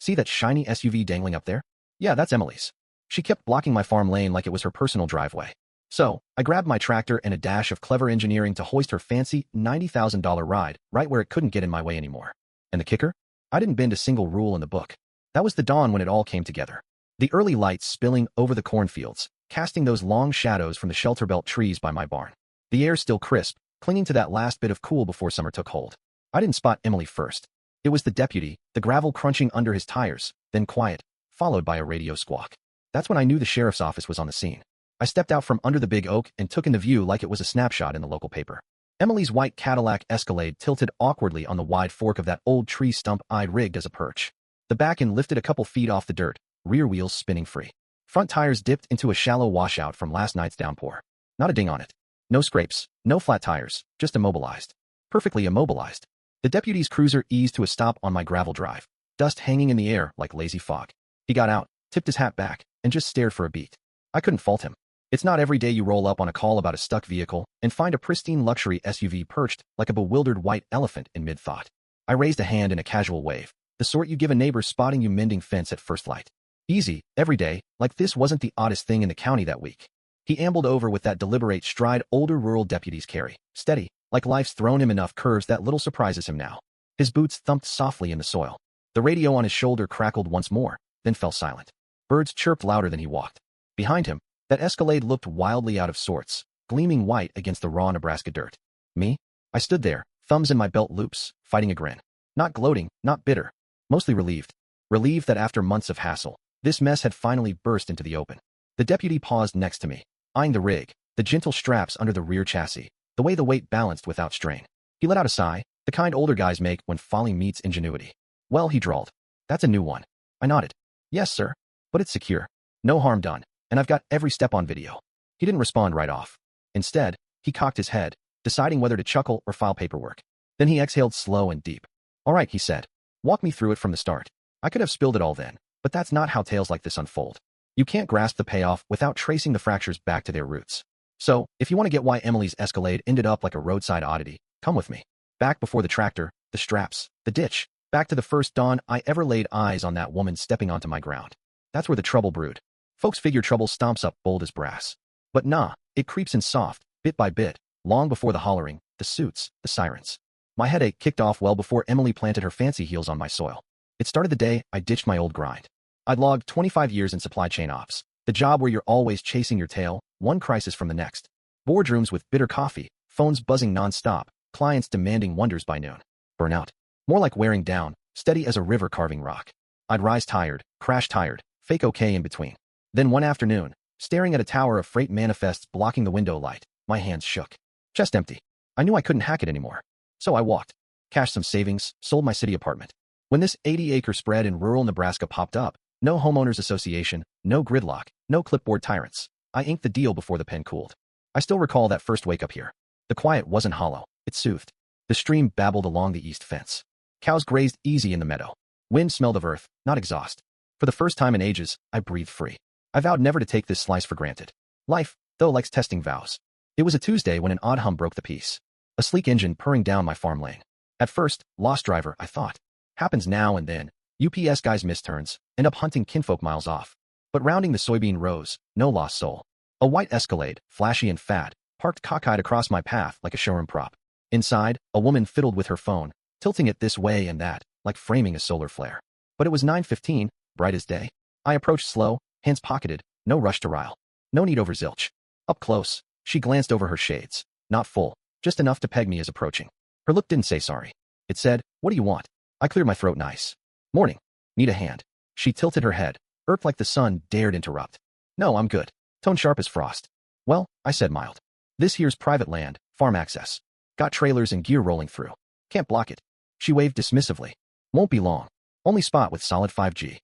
See that shiny SUV dangling up there? Yeah, that's Emily's. She kept blocking my farm lane like it was her personal driveway. So, I grabbed my tractor and a dash of clever engineering to hoist her fancy $90,000 ride right where it couldn't get in my way anymore. And the kicker? I didn't bend a single rule in the book. That was the dawn when it all came together. The early lights spilling over the cornfields, casting those long shadows from the shelter belt trees by my barn. The air still crisp, clinging to that last bit of cool before summer took hold. I didn't spot Emily first. It was the deputy, the gravel crunching under his tires, then quiet, followed by a radio squawk. That's when I knew the sheriff's office was on the scene. I stepped out from under the big oak and took in the view like it was a snapshot in the local paper. Emily's white Cadillac Escalade tilted awkwardly on the wide fork of that old tree stump I'd rigged as a perch. The back end lifted a couple feet off the dirt, rear wheels spinning free. Front tires dipped into a shallow washout from last night's downpour. Not a ding on it. No scrapes, no flat tires, just immobilized. Perfectly immobilized. The deputy's cruiser eased to a stop on my gravel drive, dust hanging in the air like lazy fog. He got out, tipped his hat back, and just stared for a beat. I couldn't fault him. It's not every day you roll up on a call about a stuck vehicle and find a pristine luxury SUV perched like a bewildered white elephant in mid-thought. I raised a hand in a casual wave, the sort you give a neighbor spotting you mending fence at first light. Easy, every day, like this wasn't the oddest thing in the county that week. He ambled over with that deliberate stride older rural deputies carry, steady, like life's thrown him enough curves that little surprises him now. His boots thumped softly in the soil. The radio on his shoulder crackled once more, then fell silent. Birds chirped louder than he walked. Behind him, that Escalade looked wildly out of sorts, gleaming white against the raw Nebraska dirt. Me? I stood there, thumbs in my belt loops, fighting a grin. Not gloating, not bitter. Mostly relieved. Relieved that after months of hassle, this mess had finally burst into the open. The deputy paused next to me, eyeing the rig, the gentle straps under the rear chassis, the way the weight balanced without strain. He let out a sigh, the kind older guys make when folly meets ingenuity. Well, he drawled. That's a new one. I nodded. Yes, sir. But it's secure. No harm done. And I've got every step on video. He didn't respond right off. Instead, he cocked his head, deciding whether to chuckle or file paperwork. Then he exhaled slow and deep. All right, he said. Walk me through it from the start. I could have spilled it all then, but that's not how tales like this unfold. You can't grasp the payoff without tracing the fractures back to their roots. So, if you want to get why Emily's Escalade ended up like a roadside oddity, come with me. Back before the tractor, the straps, the ditch, back to the first dawn I ever laid eyes on that woman stepping onto my ground. That's where the trouble brewed. Folks figure trouble stomps up bold as brass. But nah, it creeps in soft, bit by bit, long before the hollering, the suits, the sirens. My headache kicked off well before Emily planted her fancy heels on my soil. It started the day I ditched my old grind. I'd logged 25 years in supply chain ops, the job where you're always chasing your tail, one crisis from the next. Boardrooms with bitter coffee, phones buzzing nonstop, clients demanding wonders by noon. Burnout. More like wearing down, steady as a river carving rock. I'd rise tired, crash tired, fake okay in between. Then one afternoon, staring at a tower of freight manifests blocking the window light, my hands shook. Chest empty. I knew I couldn't hack it anymore. So I walked, cashed some savings, sold my city apartment. When this 80-acre spread in rural Nebraska popped up, no homeowners association, no gridlock, no clipboard tyrants. I inked the deal before the pen cooled. I still recall that first wake up here. The quiet wasn't hollow, it soothed. The stream babbled along the east fence. Cows grazed easy in the meadow. Wind smelled of earth, not exhaust. For the first time in ages, I breathed free. I vowed never to take this slice for granted. Life, though, likes testing vows. It was a Tuesday when an odd hum broke the peace. A sleek engine purring down my farm lane. At first, lost driver, I thought. Happens now and then. UPS guys miss turns, end up hunting kinfolk miles off. But rounding the soybean rows, no lost soul. A white Escalade, flashy and fat, parked cockeyed across my path like a showroom prop. Inside, a woman fiddled with her phone, tilting it this way and that, like framing a solar flare. But it was 9:15, bright as day. I approached slow, hands pocketed, no rush to rile. No need over zilch. Up close, she glanced over her shades. Not full, just enough to peg me as approaching. Her look didn't say sorry. It said, what do you want? I cleared my throat nice. Morning. Need a hand. She tilted her head, irked like the sun dared interrupt. No, I'm good. Tone sharp as frost. Well, I said mild. This here's private land, farm access. Got trailers and gear rolling through. Can't block it. She waved dismissively. Won't be long. Only spot with solid 5G.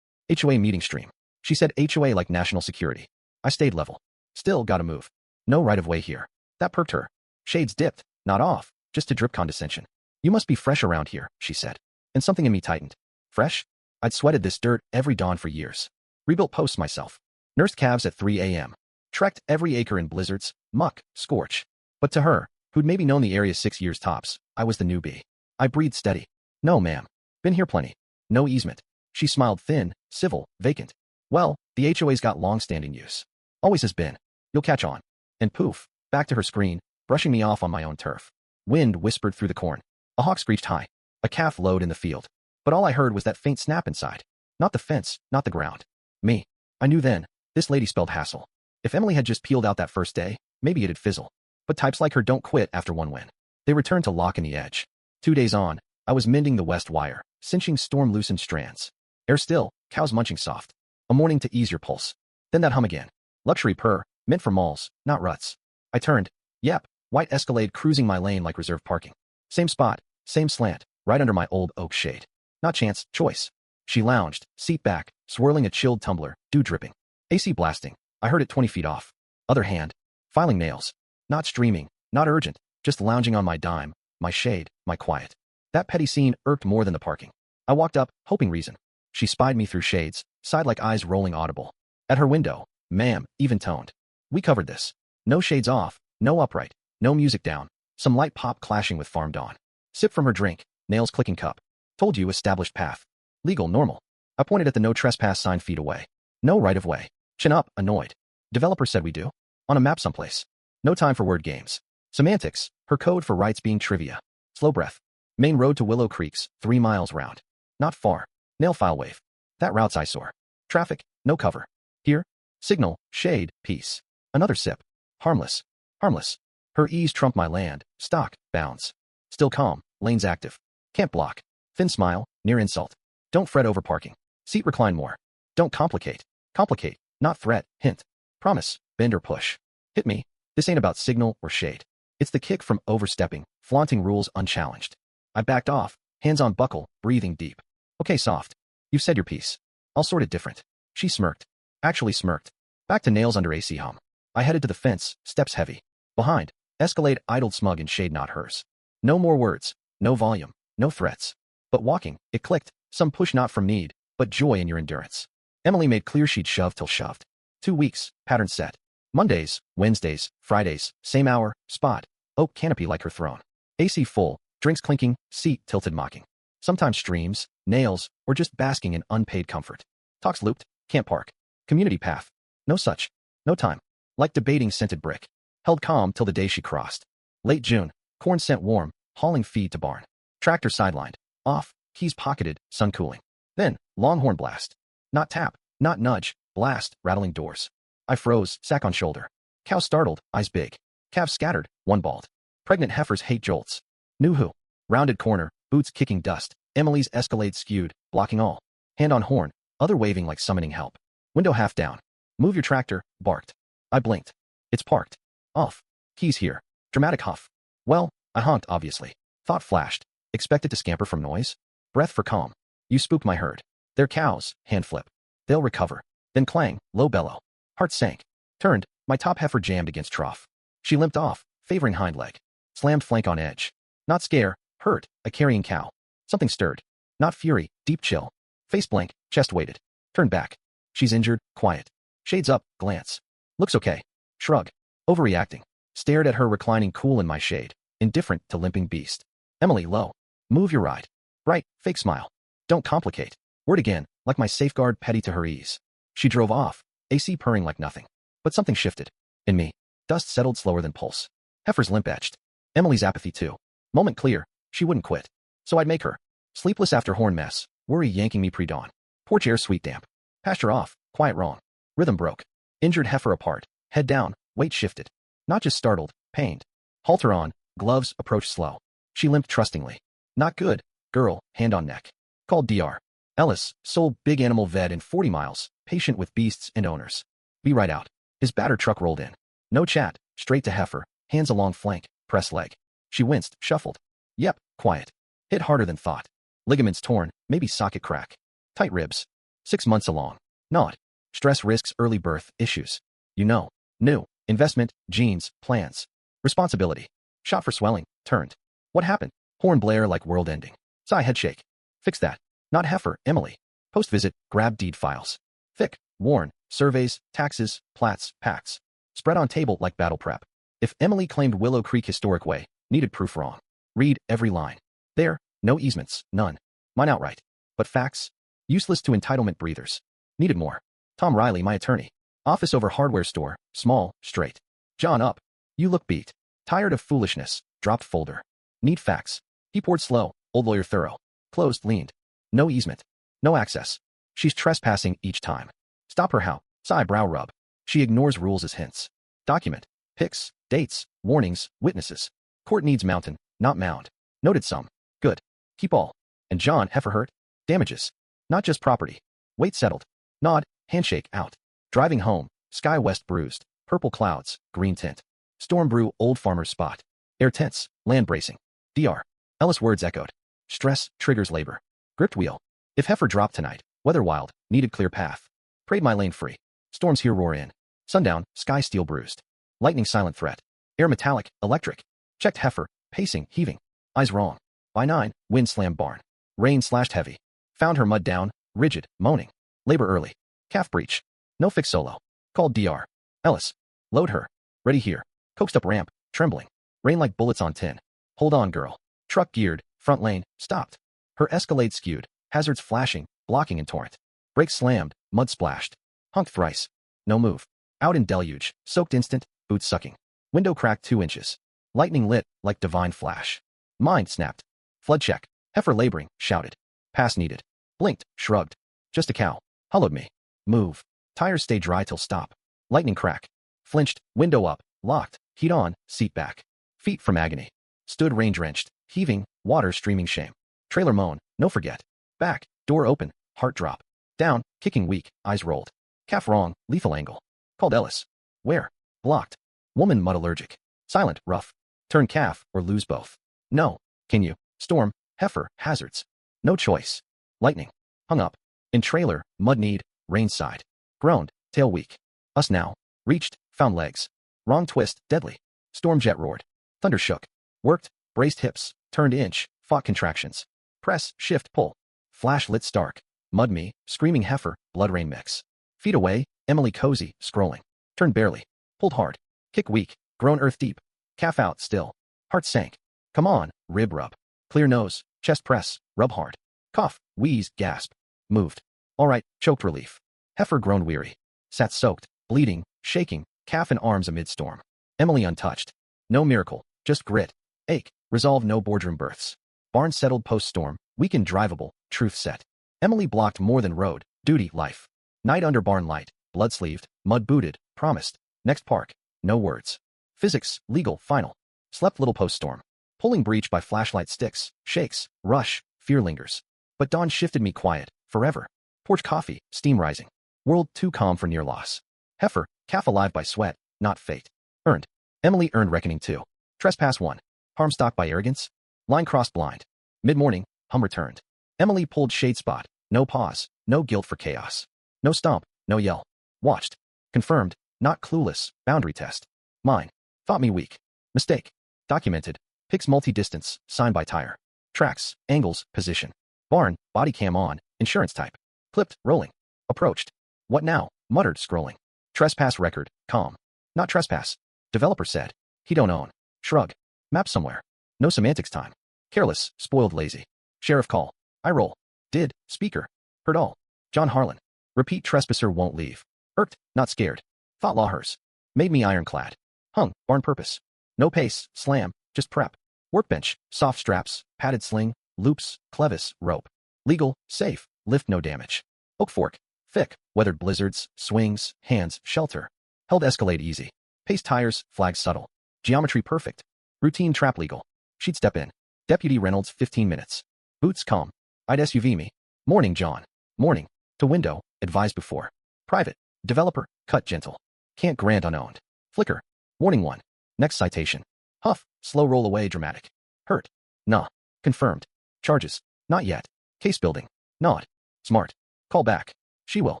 HOA meeting stream. She said HOA like national security. I stayed level. Still gotta move. No right of way here. That perked her. Shades dipped, not off, just to drip condescension. You must be fresh around here, she said. And something in me tightened. Fresh? I'd sweated this dirt every dawn for years. Rebuilt posts myself. Nursed calves at 3 a.m. Trekked every acre in blizzards, muck, scorch. But to her, who'd maybe known the area 6 years tops, I was the newbie. I breathed steady. No, ma'am. Been here plenty. No easement. She smiled thin, civil, vacant. Well, the HOA's got long-standing use. Always has been. You'll catch on. And poof, back to her screen, brushing me off on my own turf. Wind whispered through the corn. A hawk screeched high. A calf lowed in the field. But all I heard was that faint snap inside. Not the fence, not the ground. Me. I knew then. This lady spelled hassle. If Emily had just peeled out that first day, maybe it'd fizzle. But types like her don't quit after one win. They return to lock in the edge. 2 days on, I was mending the west wire, cinching storm-loosened strands. Air still, cows munching soft. A morning to ease your pulse. Then that hum again. Luxury purr, meant for malls, not ruts. I turned. Yep, white Escalade cruising my lane like reserved parking. Same spot, same slant, right under my old oak shade. Not chance, choice. She lounged, seat back, swirling a chilled tumbler, dew dripping. AC blasting. I heard it 20 feet off. Other hand. Filing nails. Not streaming, not urgent, just lounging on my dime, my shade, my quiet. That petty scene irked more than the parking. I walked up, hoping reason. She spied me through shades, sighed like eyes rolling audible. At her window, ma'am, even-toned. We covered this. No shades off, no upright, no music down, some light pop clashing with farm dawn. Sip from her drink, nails clicking cup. Told you established path. Legal, normal. I pointed at the no trespass sign feet away. No right of way. Chin up, annoyed. Developer said we do. On a map someplace. No time for word games. Semantics, her code for rights being trivia. Slow breath. Main road to Willow Creek's, 3 miles round. Not far. Nail file wave. That route's eyesore. Traffic, no cover. Here, signal, shade, peace. Another sip. Harmless. Harmless. Her ease trumped my land, stock, bounds. Still calm, lanes active. Can't block. Thin smile, near insult. Don't fret over parking. Seat recline more. Don't complicate. Complicate, not threat, hint. Promise, bend or push. Hit me. This ain't about signal or shade. It's the kick from overstepping, flaunting rules unchallenged. I backed off, hands on buckle, breathing deep. Okay, soft. You've said your piece. I'll sort it different. She smirked. Actually smirked. Back to nails under AC hum. I headed to the fence, steps heavy. Behind, Escalade idled smug in shade not hers. No more words, no volume, no threats. But walking, it clicked, some push not from need, but joy in your endurance. Emily made clear she'd shove till shoved. 2 weeks, pattern set. Mondays, Wednesdays, Fridays, same hour, spot. Oak canopy like her throne. AC full, drinks clinking, seat tilted mocking. Sometimes streams, nails, or just basking in unpaid comfort. Talks looped, can't park. Community path. No such. No time. Like debating scented brick. Held calm till the day she crossed. Late June, corn scent warm, hauling feed to barn. Tractor sidelined. Off, keys pocketed, sun cooling. Then, longhorn blast. Not tap, not nudge, blast, rattling doors. I froze, sack on shoulder. Cow startled, eyes big. Calves scattered, one bald. Pregnant heifers hate jolts. Knew who. Rounded corner, boots kicking dust. Emily's Escalade skewed, blocking all. Hand on horn, other waving like summoning help. Window half down. Move your tractor, barked. I blinked. It's parked. Off. Keys here. Dramatic huff. Well, I honked obviously. Thought flashed. Expected to scamper from noise? Breath for calm. You spooked my herd. They're cows, hand flip. They'll recover. Then clang, low bellow. Heart sank. Turned, my top heifer jammed against trough. She limped off, favoring hind leg. Slammed flank on edge. Not scare, hurt, a carrying cow. Something stirred. Not fury, deep chill. Face blank, chest weighted. Turned back. She's injured, quiet. Shades up, glance. Looks okay. Shrug. Overreacting. Stared at her reclining cool in my shade. Indifferent to limping beast. Emily, low. Move your ride. Bright, fake smile. Don't complicate. Word again, like my safeguard petty to her ease. She drove off, AC purring like nothing. But something shifted. In me. Dust settled slower than pulse. Heifer's limp etched. Emily's apathy too. Moment clear. She wouldn't quit. So I'd make her. Sleepless after horn mess. Worry yanking me pre-dawn. Porch air sweet damp. Pasture off. Quiet wrong. Rhythm broke. Injured heifer apart. Head down. Weight shifted. Not just startled. Pained. Halter on. Gloves approached slow. She limped trustingly. Not good. Girl. Hand on neck. Called DR. Ellis. Sold big animal vet in 40 miles. Patient with beasts and owners. Be right out. His battered truck rolled in. No chat. Straight to heifer. Hands along flank. Press leg. She winced. Shuffled. Yep. Quiet. Hit harder than thought. Ligaments torn. Maybe socket crack. Tight ribs. 6 months along. Not. Stress risks early birth issues. You know. New. Investment. Genes. Plans. Responsibility. Shot for swelling. Turned. What happened? Horn blare like world ending. Sigh head shake. Fix that. Not heifer. Emily. Post visit. Grab deed files. Thick. Worn. Surveys. Taxes. Plats. Pacts. Spread on table like battle prep. If Emily claimed Willow Creek historic way, needed proof wrong. Read every line. There. No easements. None. Mine outright. But facts? Useless to entitlement breathers. Needed more. Tom Riley, my attorney. Office over hardware store, small, straight. John up. You look beat. Tired of foolishness. Dropped folder. Need facts. Keyboard slow. Old lawyer thorough. Closed, leaned. No easement. No access. She's trespassing each time. Stop her how. Sigh, brow rub. She ignores rules as hints. Document. Pics. Dates. Warnings. Witnesses. Court needs mountain, not mound. Noted some. Good. Keep all. And John, heifer hurt. Damages. Not just property. Weight settled. Nod. Handshake out. Driving home. Sky west bruised. Purple clouds. Green tint. Storm brew. Old farmer's spot. Air tense. Land bracing. DR. Ellis words echoed. Stress triggers labor. Gripped wheel. If heifer dropped tonight. Weather wild. Needed clear path. Prayed my lane free. Storms here roar in. Sundown. Sky steel bruised. Lightning silent threat. Air metallic. Electric. Checked heifer. Pacing. Heaving. Eyes wrong. By 9. Wind slammed barn. Rain slashed heavy. Found her mud down. Rigid. Moaning. Labor early. Calf breach. No fix solo. Called DR. Ellis. Load her. Ready here. Coaxed up ramp. Trembling. Rain like bullets on tin. Hold on, girl. Truck geared. Front lane. Stopped. Her Escalade skewed. Hazards flashing. Blocking in torrent. Brakes slammed. Mud splashed. Honked thrice. No move. Out in deluge. Soaked instant. Boots sucking. Window cracked 2 inches. Lightning lit like divine flash. Mind snapped. Flood check. Heifer laboring. Shouted. Pass needed. Blinked. Shrugged. Just a cow. Hollowed me. Move. Tires stay dry till stop. Lightning crack. Flinched. Window up. Locked. Heat on. Seat back. Feet from agony. Stood rain drenched. Heaving. Water streaming shame. Trailer moan. No forget. Back. Door open. Heart drop. Down. Kicking weak. Eyes rolled. Calf wrong. Lethal angle. Called Ellis. Where? Blocked. Woman mud allergic. Silent. Rough. Turn calf or lose both. No. Can you? Storm. Heifer. Hazards. No choice. Lightning. Hung up. In trailer. Mud need. Rain side. Groaned. Tail weak. Us now. Reached. Found legs. Wrong twist. Deadly. Storm jet roared. Thunder shook. Worked. Braced hips. Turned inch. Fought contractions. Press. Shift. Pull. Flash lit stark. Mud me. Screaming heifer. Blood rain mix. Feet away. Emily cozy. Scrolling. Turned barely. Pulled hard. Kick weak. Grown earth deep. Calf out still. Heart sank. Come on. Rib rub. Clear nose. Chest press. Rub hard. Cough. Wheeze. Gasp. Moved. All right. Choked relief. Heifer grown weary. Sat soaked. Bleeding. Shaking. Calf in arms amid storm. Emily untouched. No miracle. Just grit. Ache. Resolve no boardroom births. Barn settled post-storm. Weakened drivable. Truth set. Emily blocked more than road. Duty. Life. Night under barn light. Blood sleeved. Mud booted. Promised. Next park. No words. Physics. Legal. Final. Slept little post-storm. Pulling breach by flashlight sticks. Shakes. Rush. Fear lingers. But dawn shifted me quiet. Forever. Porch coffee. Steam rising. World too calm for near loss. Heifer. Calf alive by sweat. Not fate. Earned. Emily earned reckoning 2. Trespass 1. Harm stock by arrogance. Line crossed blind. Mid-morning. Hum returned. Emily pulled shade spot. No pause. No guilt for chaos. No stomp. No yell. Watched. Confirmed. Not clueless. Boundary test. Mine. Thought me weak. Mistake. Documented. Pics multi-distance. Sign by tire. Tracks. Angles. Position. Barn. Body cam on. Insurance type. Clipped. Rolling. Approached. What now? Muttered, scrolling. Trespass record. Calm. Not trespass. Developer said. He don't own. Shrug. Map somewhere. No semantics time. Careless. Spoiled lazy. Sheriff call. I roll. Did. Speaker. Heard all. John Harlan. Repeat trespasser won't leave. Irked. Not scared. Thought law hers. Made me ironclad. Hung. Barn purpose. No pace. Slam. Just prep. Workbench. Soft straps. Padded sling. Loops. Clevis. Rope. Legal. Safe. Lift no damage. Oak fork. Thick. Weathered blizzards. Swings. Hands. Shelter. Held Escalade easy. Pace tires. Flags subtle. Geometry perfect. Routine trap legal. She'd step in. Deputy Reynolds 15 minutes. Boots calm. I'd SUV me. Morning John. Morning. To window. Advised before. Private. Developer. Cut gentle. Can't grant unowned. Flicker. Warning 1. Next citation. Huff. Slow roll away dramatic. Hurt. Nah. Confirmed. Charges. Not yet. Case building. Not. Smart. Call back. She will.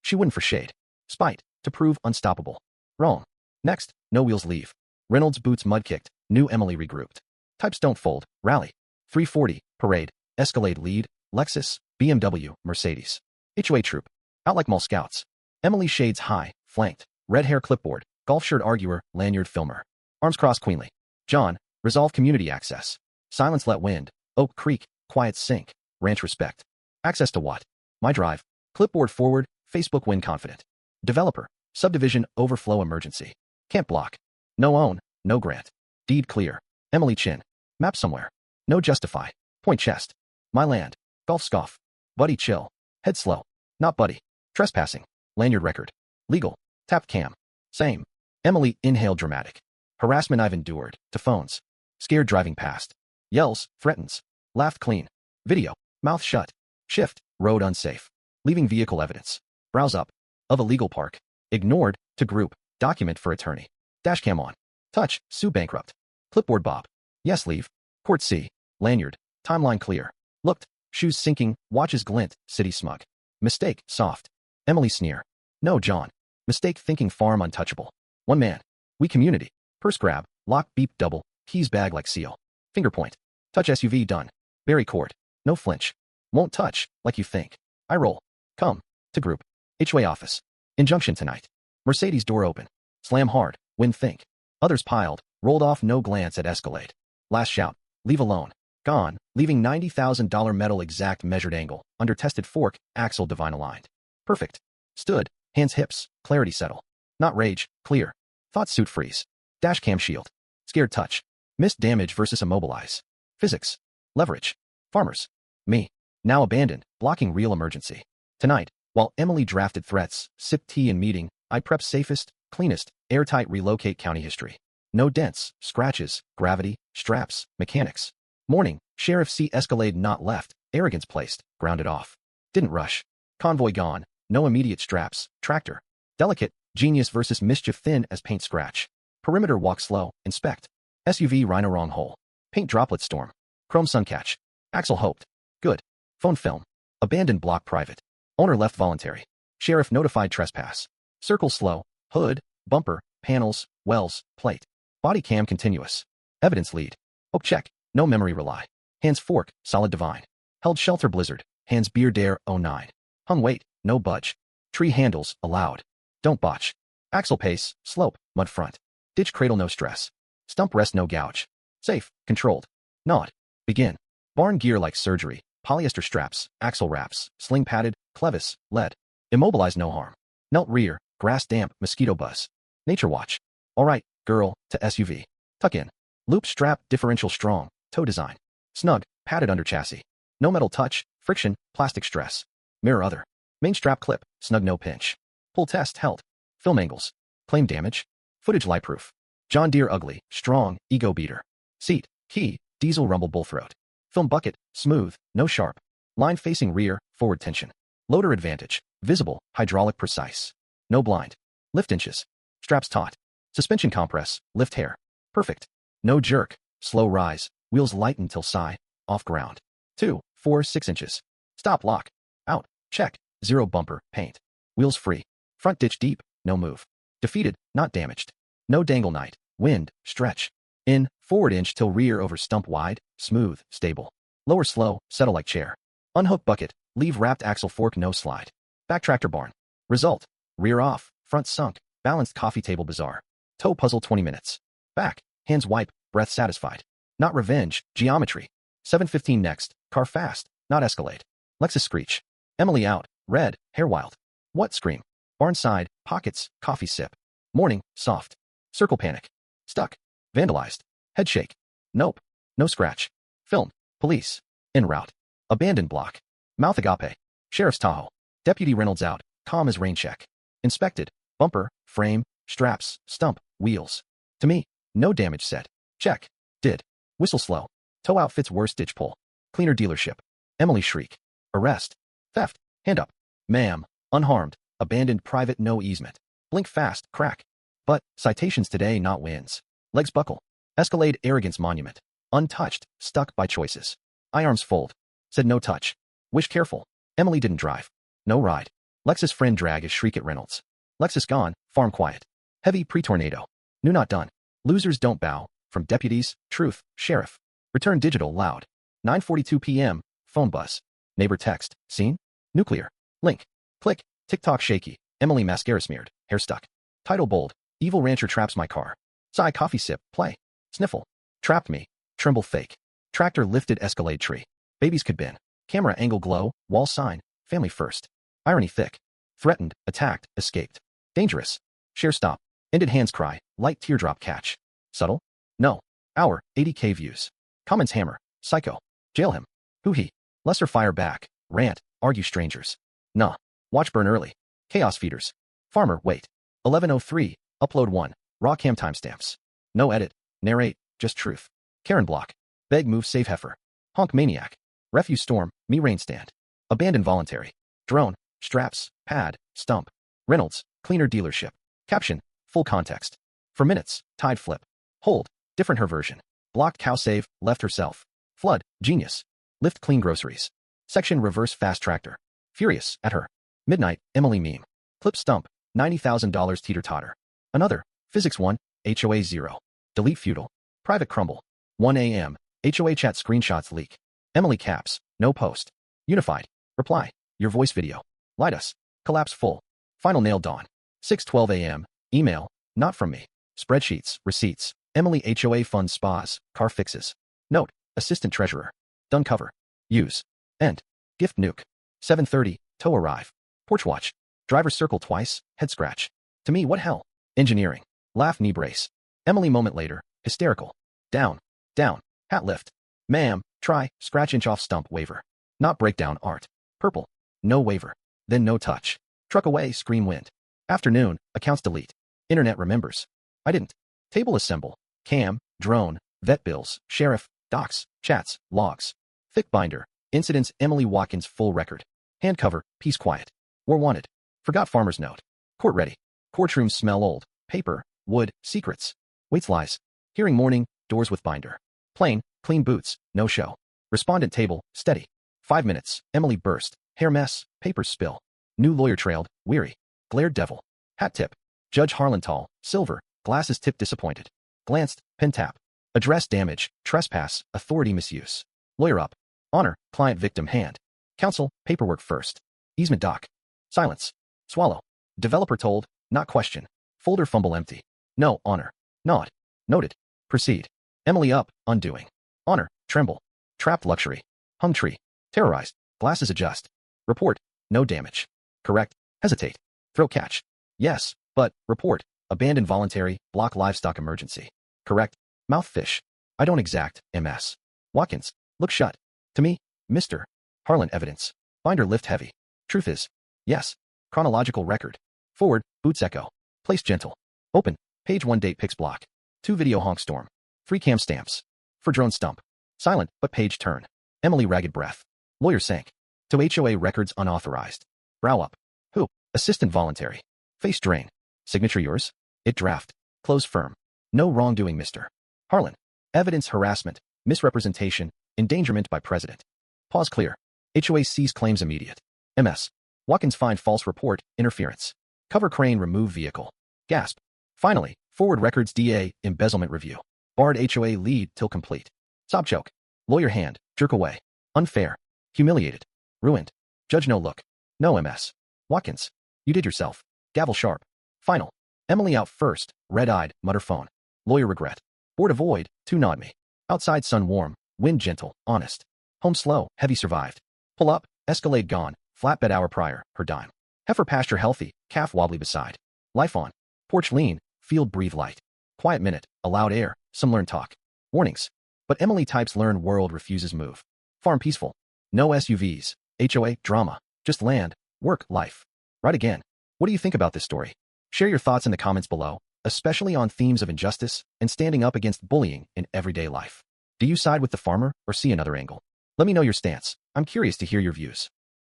She wouldn't for shade. Spite. To prove unstoppable. Wrong. Next. No wheels leave. Reynolds boots mud kicked. New Emily regrouped. Types don't fold. Rally. 340. Parade. Escalade lead. Lexus. BMW. Mercedes. HOA troop. Out like mall scouts. Emily shades high. Flanked. Red hair clipboard. Golf shirt arguer. Lanyard filmer. Arms crossed queenly. John. Resolve community access. Silence let wind. Oak Creek. Quiet sink. Ranch respect. Access to what? My drive. Clipboard forward. Facebook win confident. Developer. Subdivision overflow emergency. Can't block. No own. No grant. Deed clear. Emily Chin. Map somewhere. No justify. Point chest. My land. Golf scoff. Buddy chill. Head slow. Not buddy. Trespassing. Lanyard record. Legal. Tapped cam. Same. Emily inhaled dramatic. Harassment I've endured. To phones. Scared driving past. Yells. Threatens. Laughed clean. Video. Mouth shut. Shift. Road unsafe. Leaving vehicle evidence. Browse up. Of illegal park. Ignored. To group. Document for attorney. Dashcam on. Touch. Sue bankrupt. Clipboard Bob. Yes leave. Court C. Lanyard. Timeline clear. Looked. Shoes sinking. Watches glint. City smug. Mistake. Soft. Emily sneer. No John. Mistake thinking farm untouchable. One man. We community. Purse grab. Lock beep double. Keys bag like seal. Finger point. Touch SUV done. Berry cord. No flinch. Won't touch, like you think. I roll. Come. To group. HOA office. Injunction tonight. Mercedes door open. Slam hard. Win think. Others piled. Rolled off no glance at Escalade. Last shout. Leave alone. Gone. Leaving $90,000 metal exact measured angle. Under tested fork. Axle divine aligned. Perfect. Stood. Hands hips. Clarity settle. Not rage. Clear. Thought suit freeze. Dash cam shield. Scared touch. Missed damage versus immobilize. Physics. Leverage. Farmers. Me. Now abandoned. Blocking real emergency. Tonight, while Emily drafted threats, sipped tea in meeting, I prepped safest, cleanest, airtight relocate county history. No dents, scratches, gravity, straps, mechanics. Morning, Sheriff C. Escalade not left, arrogance placed, grounded off. Didn't rush. Convoy gone, no immediate straps, tractor. Delicate, genius versus mischief thin as paint scratch. Perimeter walk slow, inspect. SUV rhino wrong hole. Paint droplet storm. Chrome sun catch. Axle hoped. Good. Phone film. Abandoned block private. Owner left voluntary. Sheriff notified trespass. Circle slow. Hood. Bumper. Panels. Wells. Plate. Body cam continuous. Evidence lead. Oak check. No memory rely. Hands fork. Solid divine. Held shelter blizzard. Hands beer dare 09. Hung weight. No budge. Tree handles. Allowed. Don't botch. Axle pace. Slope. Mud front. Ditch cradle no stress. Stump rest no gouge. Safe. Controlled. Nod. Begin. Barn gear like surgery. Polyester straps. Axle wraps. Sling padded. Clevis. Lead. Immobilize no harm. Melt rear. Grass damp. Mosquito buzz. Nature watch. Alright, girl. To SUV. Tuck in. Loop strap. Differential strong. Toe design. Snug. Padded under chassis. No metal touch. Friction. Plastic stress. Mirror other. Main strap clip. Snug no pinch. Pull test held. Film angles. Claim damage. Footage lightproof. John Deere ugly. Strong. Ego beater. Seat. Key. Diesel rumble bullthroat. Film bucket. Smooth. No sharp. Line facing rear. Forward tension. Loader advantage. Visible. Hydraulic precise. No blind. Lift inches. Straps taut. Suspension compress. Lift hair. Perfect. No jerk. Slow rise. Wheels light until sigh. Off ground. 2, 4, 6 inches. Stop lock. Out. Check. 0 bumper. Paint. Wheels free. Front ditch deep. No move. Defeated. Not damaged. No dangle night. Wind. Stretch. In. Forward inch till rear over stump wide. Smooth. Stable. Lower slow. Settle like chair. Unhook bucket. Leave wrapped axle fork no slide. Back tractor barn. Result. Rear off. Front sunk. Balanced coffee table bizarre. Toe puzzle 20 minutes. Back. Hands wipe. Breath satisfied. Not revenge. Geometry. 7:15 next. Car fast. Not Escalade. Lexus screech. Emily out. Red. Hair wild. What scream? Barn side. Pockets. Coffee sip. Morning. Soft. Circle panic. Stuck. Vandalized. Head shake. Nope. No scratch. Filmed. Police. En route. Abandoned block. Mouth agape. Sheriff's Tahoe. Deputy Reynolds out. Calm as rain check. Inspected. Bumper. Frame. Straps. Stump. Wheels. To me. No damage set. Check. Did. Whistle slow. Tow outfits worst ditch pull. Cleaner dealership. Emily shriek. Arrest. Theft. Hand up. Ma'am. Unharmed. Abandoned private no easement. Blink fast. Crack. But, citations today not wins. Legs buckle. Escalade arrogance monument. Untouched. Stuck by choices. Eye arms fold. Said no touch. Wish careful. Emily didn't drive. No ride. Lexus friend drag is shriek at Reynolds. Lexus gone. Farm quiet. Heavy pre-tornado. New not done. Losers don't bow. From deputies. Truth. Sheriff. Return digital loud. 9:42 p.m. Phone buzz. Neighbor text. Seen? Nuclear. Link. Click. TikTok shaky. Emily mascara smeared. Hair stuck. Title bold. Evil rancher traps my car. Sigh coffee sip. Play. Sniffle. Trapped me. Tremble fake. Tractor lifted Escalade tree. Babies could bin. Camera angle glow. Wall sign. family first. Irony thick. Threatened, attacked, escaped. Dangerous. Share stop. Ended hands cry, light teardrop catch. Subtle? No. Hour, 80K views. Comments hammer, psycho. Jail him. Who he? Lesser fire back. Rant, argue strangers. Nah. Watch burn early. Chaos feeders. Farmer, wait. 11:03, upload 1. Raw cam timestamps. No edit. Narrate, just truth. Karen block. Beg move save heifer. Honk maniac. Refuse storm, me rain stand. Abandon voluntary. Drone, straps, pad, stump. Reynolds, cleaner dealership. Caption, full context. For minutes, tide flip. Hold, different her version. Blocked cow save, left herself. Flood, genius. Lift clean groceries. Section reverse fast tractor. Furious, at her. Midnight, Emily meme. Clip stump, $90,000 teeter-totter. Another, physics 1, HOA 0. Delete feudal. Private crumble. 1 a.m. HOA chat screenshots leak. Emily caps, no post. Unified. Reply, your voice video. Light us. Collapse full. Final nail dawn. 6:12 a.m. Email, not from me. Spreadsheets, receipts. Emily HOA funds spas, car fixes. Note, assistant treasurer. Done cover. Use. End. Gift nuke. 7:30, tow arrive. Porch watch. Driver circle twice, head scratch. To me, what hell? Engineering. Laugh knee brace. Emily moment later, hysterical. Down. Down. Hat lift. Ma'am, try, scratch inch off stump waiver. Not breakdown art. Purple. No waiver. Then no touch. Truck away, scream wind. Afternoon, accounts delete. Internet remembers. I didn't. Table assemble. Cam, drone, vet bills, sheriff, docs, chats, logs. Thick binder. Incidents Emily Watkins full record. Hand cover, peace quiet. War wanted. Forgot farmer's note. Court ready. Courtroom smell old. Paper, wood, secrets. Waits lies. Hearing morning, doors with binder. Plain, clean boots, no show. Respondent table, steady. 5 minutes, Emily burst. Hair mess, papers spill. New lawyer trailed, weary. Glared devil. Hat tip. Judge Harlantal, silver, glasses tip disappointed. Glanced, pen tap. Address damage, trespass, authority misuse. Lawyer up. Honor, client victim hand. Counsel, paperwork first. Easement doc. Silence. Swallow. Developer told, not question. Folder fumble empty. No, honor. Nod. Noted. Proceed. Emily up, undoing. Honor, tremble. Trapped luxury. Hung tree. Terrorized. Glasses adjust. Report. No damage. Correct. Hesitate. Throat catch. Yes, but, report. Abandon voluntary, block livestock emergency. Correct. Mouth fish. I don't exact, MS. Watkins. Look shut. To me, Mr. Harlan evidence. Binder lift heavy. Truth is. Yes. Chronological record. Forward, boots echo. Place gentle. Open. Page 1 date pics block. 2 video honk storm. 3 cam stamps. For drone stump. Silent, but page turn. Emily ragged breath. Lawyer sank. To HOA records unauthorized. Brow up. Who? Assistant voluntary. Face drain. Signature yours? It draft. Close firm. No wrongdoing, Mr. Harlan. Evidence harassment, misrepresentation, endangerment by president. Pause clear. HOA sees claims immediate. MS. Watkins find false report, interference. Cover crane remove vehicle. Gasp. Finally, forward records DA, embezzlement review. Barred HOA lead till complete. Sob choke. Lawyer hand, jerk away. Unfair. Humiliated. Ruined. Judge no look. No MS. Watkins. You did yourself. Gavel sharp. Final. Emily out first, red-eyed, mutter phone. Lawyer regret. Board avoid, 2 nod me. Outside sun warm, wind gentle, honest. Home slow, heavy survived. Pull up, Escalade gone, flatbed hour prior, her dime. Heifer pasture healthy, calf wobbly beside. Life on. Porch lean, field breathe light. Quiet minute, allowed air, some learn talk. Warnings. But Emily types learn world refuses move. Farm peaceful. No SUVs. HOA drama. Just land, work, life. Right again. What do you think about this story? Share your thoughts in the comments below, especially on themes of injustice and standing up against bullying in everyday life. Do you side with the farmer or see another angle? Let me know your stance. I'm curious to hear your views.